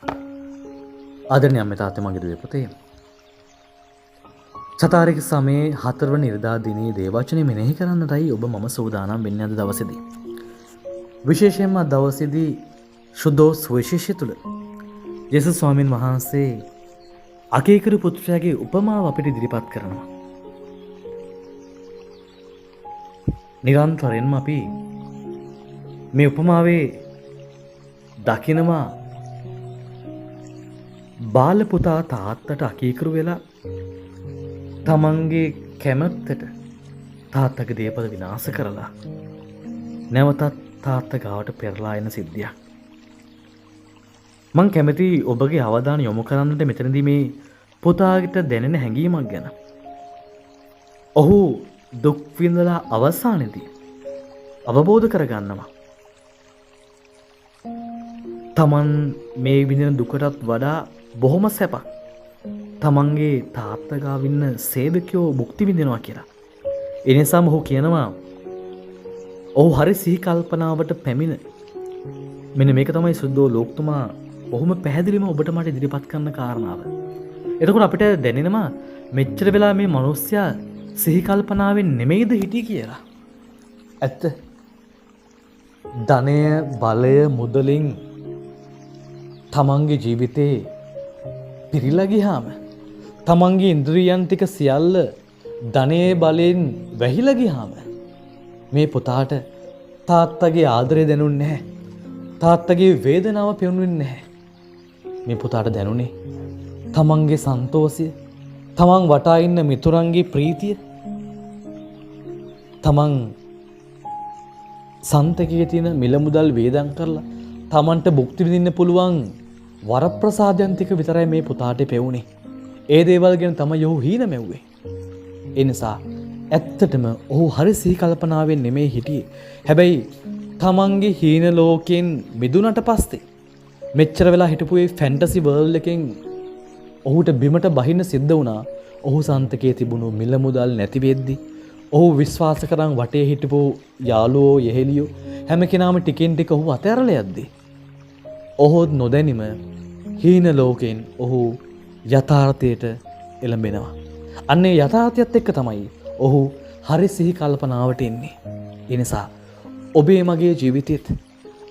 ආදරණීය අම්මේ තාත්තේ මගේ දුවේ පුතේ. සතාරික සමයේ 4 වන ඉරිදා දිනේ දේවචනේ මෙනෙහි කරන්නටයි ඔබ මම සූදානම් වෙන්නේ අද දවසේදී. විශේෂයෙන්ම අද දවසේදී සුදෝ සුවිශේෂය තුල යේසුස් ස්වාමීන් වහන්සේ අකීකරු පුත්‍රයාගේ උපමාව අපිට ඉදිරිපත් කරනවා. නිරන්තරයෙන්ම අපි මේ උපමාවේ දකිනවා බාල පුතා තාත්තට අකීකරු වෙලා තමන්ගේ කැමැත්තට තාත්තගේ දේපල විනාශ කරලා නැවතත් තාත්තා ගාවට පෙරලා එන සිද්ධියක්. මං කැමති ඔබගේ අවධානය යොමු කරන්නට මෙතනදී මේ පුතාට දැනෙන හැඟීමක් ගැන. ඔහු දුක් විඳලා අවසානයේදී අවබෝධ කරගන්නවා. තමන් මේ විඳින දුකටත් වඩා බොහොම සැපක් තමන්ගේ තාත්තා ගාව ඉන්න සේවකයෝ භුක්ති විඳිනවා කියලා. ඒ නිසාම ඔහු කියනවා ඔහු හරි සිහි කල්පනාවට පැමිණ. මෙන්න මේක තමයි සුද්ධෝ ලෝකතුමා බොහොම පැහැදිලිවම ඔබට මට ඉදිරිපත් කරන කාරණාව. එතකොට අපිට දැනෙනවා මෙච්චර වෙලා මේ මිනිස්සයා සිහි කල්පනාවෙන් නෙමෙයිද හිටියේ කියලා. ඇත්ත. ධනය, බලය, මුදලින් තමන්ගේ ජීවිතේ පිරීලා ගියාම තමන්ගේ ඉන්ද්‍රියයන් ටික සියල්ල ධනයේ බලෙන් වැහිලා ගියාම මේ පුතාට තාත්තගේ ආදරය දැනුන්නේ නැහැ. තාත්තගේ වේදනාව පෙනුනේ නැහැ. මේ පුතාට දැනුනේ තමන්ගේ සන්තෝෂය, තමන් වටා ඉන්න මිතුරන්ගේ ප්‍රීතිය, තමන් සන්තකයේ තියෙන මිල මුදල් වේදම් කරලා තමන්ට භුක්ති විඳින්න පුළුවන් වරප්‍රසාදයන් ටික විතරයි මේ පුතාට පෙවුනේ. ඒ දේවල් ගැන තමයි ඔහු හීන මැව්වේ. ඒ නිසා ඇත්තටම ඔහු හරි සිහි කල්පනාවෙන් නෙමෙයි හිටියේ. හැබැයි තමන්ගේ හීන ලෝකෙන් මිදුණට පස්සේ මෙච්චර වෙලා හිටපු ඒ ෆැන්ටසි වර්ල්ඩ් එකෙන් ඔහුට බිමට බහින්න සිද්ධ වුණා. ඔහු සන්තකයේ තිබුණු මිල මුදල් නැති වෙද්දි ඔහු විශ්වාස කරන් වටේ හිටපු යාළුවෝ යෙහෙලියෝ හැම කෙනාම ටිකෙන් ටික ඔහු අතහැරලා යද්දී ඔහු නොදැනිම හීන ලෝකෙන් ඔහු යථාර්ථයට එළඹෙනවා. අන්නේ යථාර්ථයත් එක්ක තමයි ඔහු හරි සිහි කල්පනාවට එන්නේ. ඒ නිසා ඔබේ මගේ ජීවිතෙත්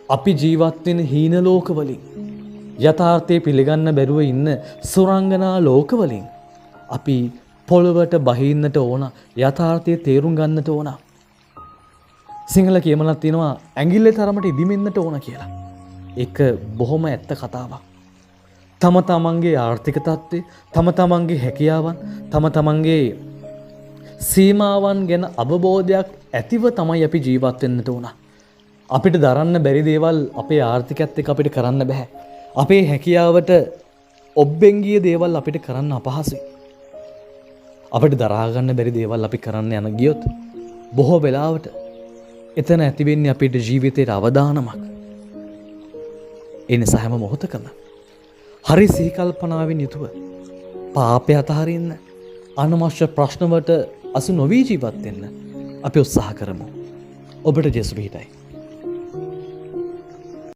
අපි ජීවත් වෙන හීන ලෝකවලින් යථාර්ථය පිළිගන්න බැරුව ඉන්න සුරංගනා ලෝකවලින් අපි පොළවට බහින්නට ඕන, යථාර්ථය තේරුම් ගන්නට ඕන. සිංහල කියමනක් තියෙනවා ඇඟිල්ලේ තරමට ඉදිමෙන්නට ඕන කියලා. ඒක බොහොම ඇත්ත කතාවක්. තම තමන්ගේ ආර්ථික තත්ත්වය, තම තමන්ගේ හැකියාවන්, තම තමන්ගේ සීමාවන් ගැන අවබෝධයක් ඇතිව තමයි අපි ජීවත් වෙන්නට ඕන. අපිට දරන්න බැරි දේවල් අපේ ආර්ථිකයත් එක්ක අපිට කරන්න බෑ. අපේ හැකියාවට ඔබ්බෙන් ගිය දේවල් අපිට කරන්න අපහසුයි. අපිට දරා ගන්න බැරි දේවල් අපි කරන්න යන ගියොත් බොහෝ වෙලාවට එතන ඇති වෙන්නේ අපේ ජීවිතේට අවදානමක්. ඒ නිසා හැම මොහොතකම හරි සිහි කල්පනාවෙන් යුතුව පාපය අතහරින්න, අනවශ්‍ය ප්‍රශ්න වලට අසු නොවී ජීවත් වෙන්න අපි උත්සාහ කරමු. ඔබට ජේසු පිහිටයි.